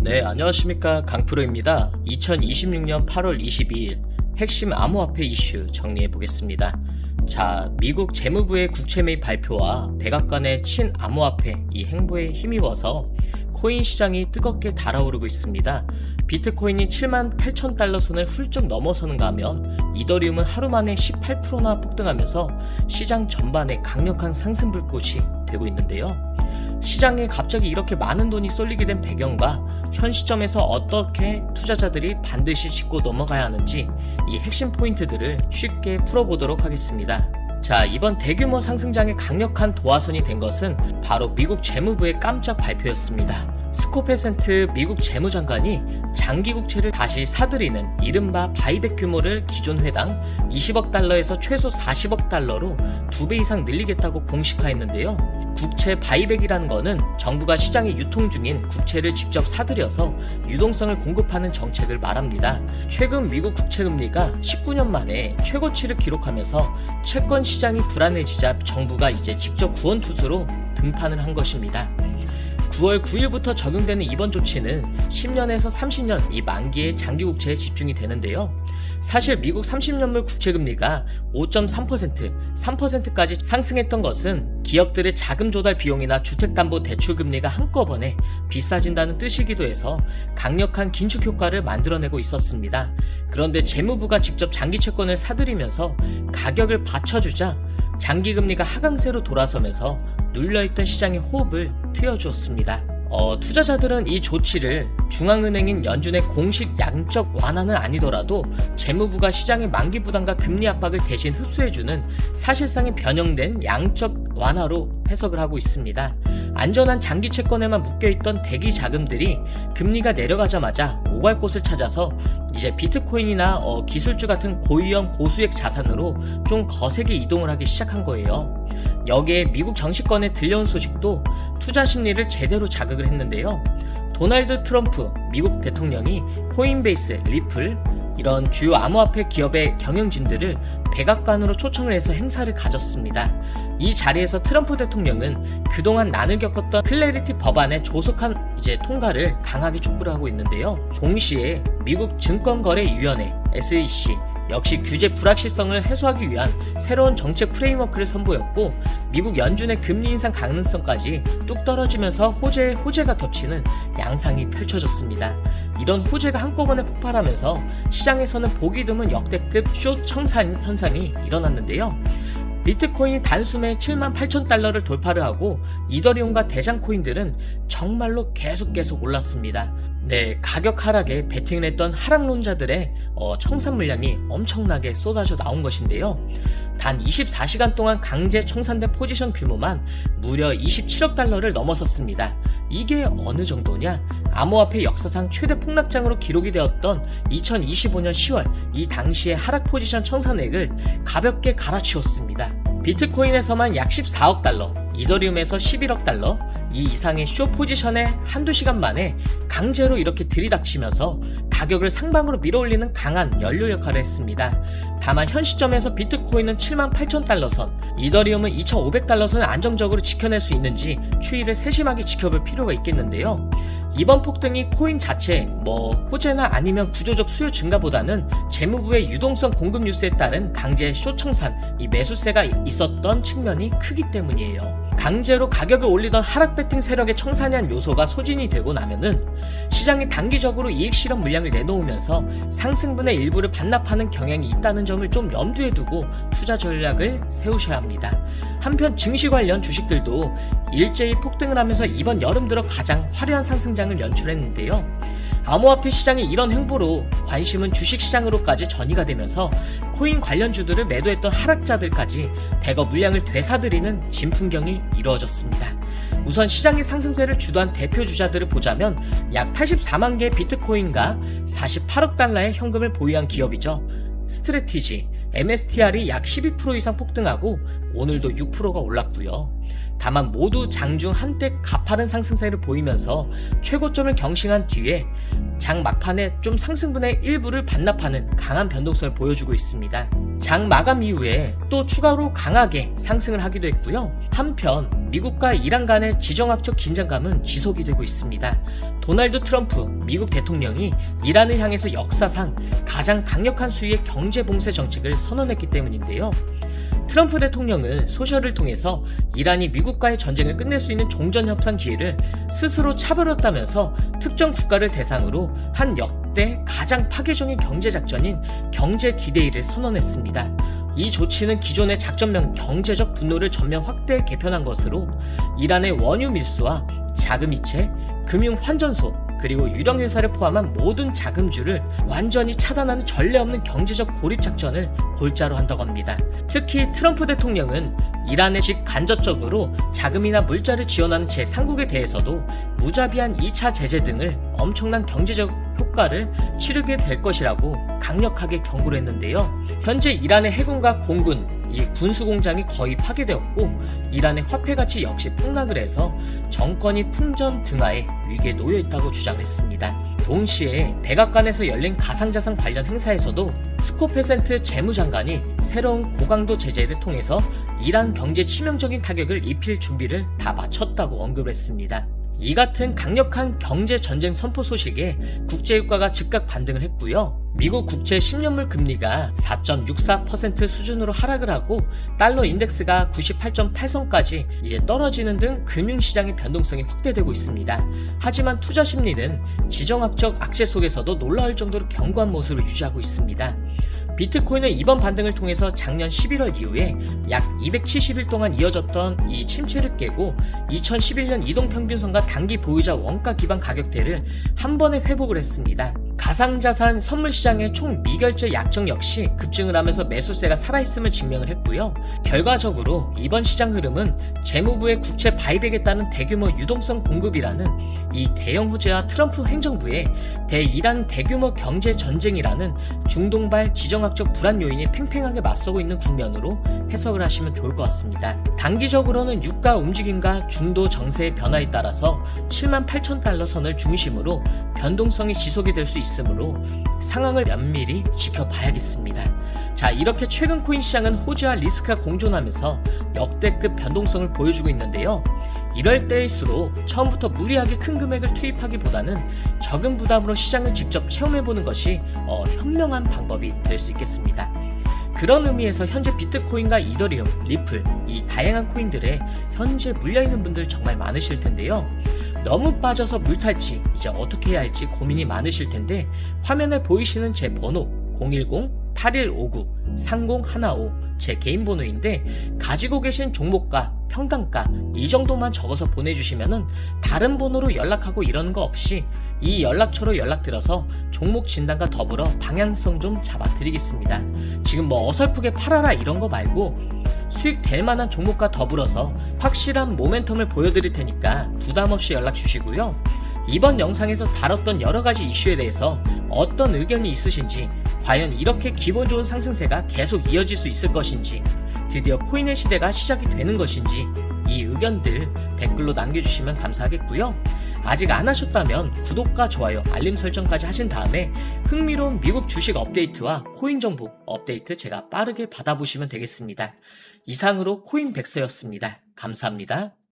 네, 안녕하십니까. 강프로입니다. 2026년 8월 22일 핵심 암호화폐 이슈 정리해보겠습니다. 자, 미국 재무부의 국채 매입 발표와 백악관의 친암호화폐 이 행보에 힘입어서 코인 시장이 뜨겁게 달아오르고 있습니다. 비트코인이 78,000달러 선을 훌쩍 넘어서는가 하면 이더리움은 하루 만에 18%나 폭등하면서 시장 전반에 강력한 상승 불꽃이 되고 있는데요. 시장에 갑자기 이렇게 많은 돈이 쏠리게 된 배경과 현 시점에서 어떻게 투자자들이 반드시 짚고 넘어가야 하는지 이 핵심 포인트들을 쉽게 풀어보도록 하겠습니다. 자, 이번 대규모 상승장의 강력한 도화선이 된 것은 바로 미국 재무부의 깜짝 발표였습니다. 스코페센트 미국 재무장관이 장기 국채를 다시 사들이는 이른바 바이백 규모를 기존 회당 20억 달러에서 최소 40억 달러로 2배 이상 늘리겠다고 공식화했는데요. 국채 바이백이라는 거는 정부가 시장에 유통 중인 국채를 직접 사들여서 유동성을 공급하는 정책을 말합니다. 최근 미국 국채 금리가 19년 만에 최고치를 기록하면서 채권 시장이 불안해지자 정부가 이제 직접 구원투수로 등판을 한 것입니다. 9월 9일부터 적용되는 이번 조치는 10년에서 30년 이 만기의 장기 국채에 집중이 되는데요. 사실 미국 30년물 국채 금리가 5.3%, 3%까지 상승했던 것은 기업들의 자금 조달 비용이나 주택담보대출 금리가 한꺼번에 비싸진다는 뜻이기도 해서 강력한 긴축 효과를 만들어내고 있었습니다. 그런데 재무부가 직접 장기 채권을 사들이면서 가격을 받쳐주자 장기 금리가 하강세로 돌아서면서 눌려있던 시장의 호흡을 트여주었습니다. 투자자들은 이 조치를 중앙은행인 연준의 공식 양적 완화는 아니더라도 재무부가 시장의 만기 부담과 금리 압박을 대신 흡수해주는 사실상의 변형된 양적 완화로 해석을 하고 있습니다. 안전한 장기 채권에만 묶여있던 대기 자금들이 금리가 내려가자마자 오갈 곳을 찾아서 이제 비트코인이나 기술주 같은 고위험 고수익 자산으로 좀 거세게 이동을 하기 시작한 거예요. 여기에 미국 정치권에 들려온 소식도 투자 심리를 제대로 자극을 했는데요. 도널드 트럼프 미국 대통령이 코인베이스, 리플 이런 주요 암호화폐 기업의 경영진들을 백악관으로 초청을 해서 행사를 가졌습니다. 이 자리에서 트럼프 대통령은 그동안 난을 겪었던 클래리티 법안의 조속한 통과를 강하게 촉구를 하고 있는데요. 동시에 미국 증권거래위원회 SEC 역시 규제 불확실성을 해소하기 위한 새로운 정책 프레임워크를 선보였고 미국 연준의 금리 인상 가능성까지 뚝 떨어지면서 호재에 호재가 겹치는 양상이 펼쳐졌습니다. 이런 호재가 한꺼번에 폭발하면서 시장에서는 보기 드문 역대급 숏 청산 현상이 일어났는데요. 비트코인이 단숨에 78,000달러를 돌파를 하고 이더리움과 대장 코인들은 정말로 계속 올랐습니다. 네, 가격 하락에 베팅을 했던 하락론자들의 청산 물량이 엄청나게 쏟아져 나온 것인데요. 단 24시간 동안 강제 청산된 포지션 규모만 무려 27억 달러를 넘어섰습니다. 이게 어느 정도냐? 암호화폐 역사상 최대 폭락장으로 기록이 되었던 2025년 10월 이 당시의 하락 포지션 청산액을 가볍게 갈아치웠습니다. 비트코인에서만 약 14억 달러, 이더리움에서 11억 달러, 이 이상의 숏 포지션에 한두 시간 만에 강제로 이렇게 들이닥치면서 가격을 상방으로 밀어올리는 강한 연료 역할을 했습니다. 다만 현 시점에서 비트코인은 78,000달러 선, 이더리움은 2,500달러 선을 안정적으로 지켜낼 수 있는지 추이를 세심하게 지켜볼 필요가 있겠는데요. 이번 폭등이 코인 자체 호재나 아니면 구조적 수요 증가보다는 재무부의 유동성 공급 뉴스에 따른 강제 숏 청산, 이 매수세가 있었던 측면이 크기 때문이에요. 강제로 가격을 올리던 하락 베팅 세력의 청산이한 요소가 소진이 되고 나면은 시장이 단기적으로 이익 실현 물량을 내놓으면서 상승분의 일부를 반납하는 경향이 있다는 점을 좀 염두에 두고 투자 전략을 세우셔야 합니다. 한편 증시 관련 주식들도 일제히 폭등을 하면서 이번 여름 들어 가장 화려한 상승장을 연출했는데요. 암호화폐 시장의 이런 행보로 관심은 주식시장으로까지 전이가 되면서 코인 관련주들을 매도했던 하락자들까지 대거 물량을 되사들이는 진풍경이 이루어졌습니다. 우선 시장의 상승세를 주도한 대표 주자들을 보자면 약 84만 개의 비트코인과 48억 달러의 현금을 보유한 기업이죠. 스트래티지, MSTR이 약 12% 이상 폭등하고 오늘도 6%가 올랐고요. 다만 모두 장중 한때 가파른 상승세를 보이면서 최고점을 경신한 뒤에 장 막판에 좀 상승분의 일부를 반납하는 강한 변동성을 보여주고 있습니다. 장 마감 이후에 또 추가로 강하게 상승을 하기도 했고요. 한편 미국과 이란 간의 지정학적 긴장감은 지속이 되고 있습니다. 도널드 트럼프 미국 대통령이 이란을 향해서 역사상 가장 강력한 수위의 경제 봉쇄 정책을 선언했기 때문인데요. 트럼프 대통령은 소셜을 통해서 이란이 미국과의 전쟁을 끝낼 수 있는 종전협상 기회를 스스로 차버렸다면서 특정 국가를 대상으로 한 역대 가장 파괴적인 경제작전인 경제 디데이를 선언했습니다. 이 조치는 기존의 작전명 경제적 분노를 전면 확대 개편한 것으로 이란의 원유 밀수와 자금이체, 금융 환전소, 그리고 유령회사를 포함한 모든 자금주를 완전히 차단하는 전례 없는 경제적 고립 작전을 골자로 한다고 합니다. 특히 트럼프 대통령은 이란에 직간접적으로 자금이나 물자를 지원하는 제3국에 대해서도 무자비한 2차 제재 등을 엄청난 경제적 효과를 치르게 될 것이라고 강력하게 경고를 했는데요. 현재 이란의 해군과 공군, 이 군수공장이 거의 파괴되었고 이란의 화폐가치 역시 폭락을 해서 정권이 풍전등화의 위기에 놓여있다고 주장했습니다. 동시에 백악관에서 열린 가상자산 관련 행사에서도 스콧 베센트 재무장관이 새로운 고강도 제재를 통해서 이란 경제에 치명적인 타격을 입힐 준비를 다 마쳤다고 언급했습니다. 이 같은 강력한 경제전쟁 선포 소식에 국제유가가 즉각 반등을 했고요. 미국 국채 10년물 금리가 4.64% 수준으로 하락을 하고 달러 인덱스가 98.8선까지 이제 떨어지는 등 금융시장의 변동성이 확대되고 있습니다. 하지만 투자 심리는 지정학적 악재 속에서도 놀라울 정도로 견고한 모습을 유지하고 있습니다. 비트코인은 이번 반등을 통해서 작년 11월 이후에 약 270일 동안 이어졌던 이 침체를 깨고 2011년 이동평균선과 단기 보유자 원가 기반 가격대를 한 번에 회복을 했습니다. 가상자산 선물 시장의 총 미결제 약정 역시 급증을 하면서 매수세가 살아있음을 증명을 했고요. 결과적으로 이번 시장 흐름은 재무부의 국채 바이백에 따른 대규모 유동성 공급이라는 이 대형 호재와 트럼프 행정부의 대이란 대규모 경제 전쟁이라는 중동발 지정학적 불안 요인이 팽팽하게 맞서고 있는 국면으로 해석을 하시면 좋을 것 같습니다. 단기적으로는 유가 움직임과 중도 정세의 변화에 따라서 78,000달러 선을 중심으로 변동성이 지속이 될 수 있으므로 상황을 면밀히 지켜봐야겠습니다. 자, 이렇게 최근 코인 시장은 호재와 리스크가 공존하면서 역대급 변동성을 보여주고 있는데요. 이럴 때일수록 처음부터 무리하게 큰 금액을 투입하기보다는 적은 부담으로 시장을 직접 체험해보는 것이 현명한 방법이 될 수 있겠습니다. 그런 의미에서 현재 비트코인과 이더리움, 리플, 이 다양한 코인들에 현재 물려있는 분들 정말 많으실 텐데요. 너무 빠져서 물탈지 이제 어떻게 해야 할지 고민이 많으실 텐데 화면에 보이시는 제 번호 010-8159-3015 제 개인 번호인데 가지고 계신 종목가, 평단가 이 정도만 적어서 보내주시면은 다른 번호로 연락하고 이러는 거 없이 이 연락처로 연락드려서 종목 진단과 더불어 방향성 좀 잡아드리겠습니다. 지금 뭐 어설프게 팔아라 이런 거 말고 수익 될 만한 종목과 더불어서 확실한 모멘텀을 보여드릴 테니까 부담없이 연락 주시고요. 이번 영상에서 다뤘던 여러가지 이슈에 대해서 어떤 의견이 있으신지, 과연 이렇게 기분 좋은 상승세가 계속 이어질 수 있을 것인지, 드디어 코인의 시대가 시작이 되는 것인지 이 의견들 댓글로 남겨주시면 감사하겠고요. 아직 안 하셨다면 구독과 좋아요, 알림 설정까지 하신 다음에 흥미로운 미국 주식 업데이트와 코인 정보 업데이트 제가 빠르게 받아보시면 되겠습니다. 이상으로 코인백서였습니다. 감사합니다.